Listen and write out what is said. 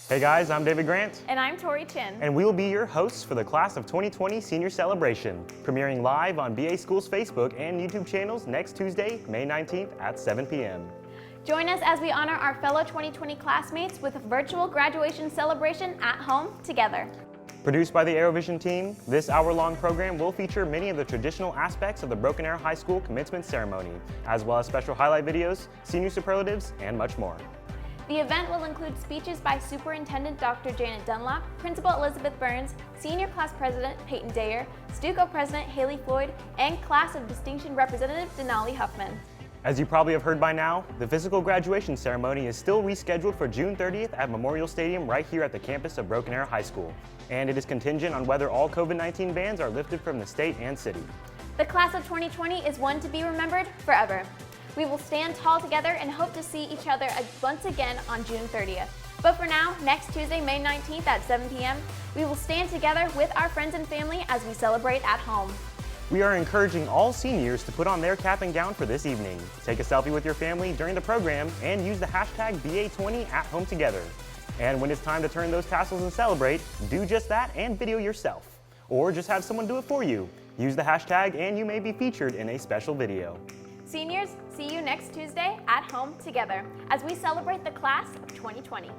Hey guys, I'm David Grant. And I'm Tori Chin. And we will be your hosts for the Class of 2020 Senior Celebration, premiering live on BA Schools Facebook and YouTube channels next Tuesday, May 19th at 7 p.m. Join us as we honor our fellow 2020 classmates with a virtual graduation celebration at home together. Produced by the Aerovision team, this hour-long program will feature many of the traditional aspects of the Broken Arrow High School commencement ceremony, as well as special highlight videos, senior superlatives, and much more. The event will include speeches by Superintendent Dr. Janet Dunlop, Principal Elizabeth Burns, Senior Class President Peyton Dayer, Stuco President Haley Floyd, and Class of Distinction Representative Denali Huffman. As you probably have heard by now, the physical graduation ceremony is still rescheduled for June 30th at Memorial Stadium right here at the campus of Broken Arrow High School. And it is contingent on whether all COVID-19 bans are lifted from the state and city. The Class of 2020 is one to be remembered forever. We will stand tall together and hope to see each other once again on June 30th. But for now, next Tuesday, May 19th at 7 p.m., we will stand together with our friends and family as we celebrate at home. We are encouraging all seniors to put on their cap and gown for this evening. Take a selfie with your family during the program and use the hashtag BA20@HomeTogether. And when it's time to turn those tassels and celebrate, do just that and video yourself. Or just have someone do it for you. Use the hashtag and you may be featured in a special video. Seniors, see you next Tuesday at home together as we celebrate the Class of 2020.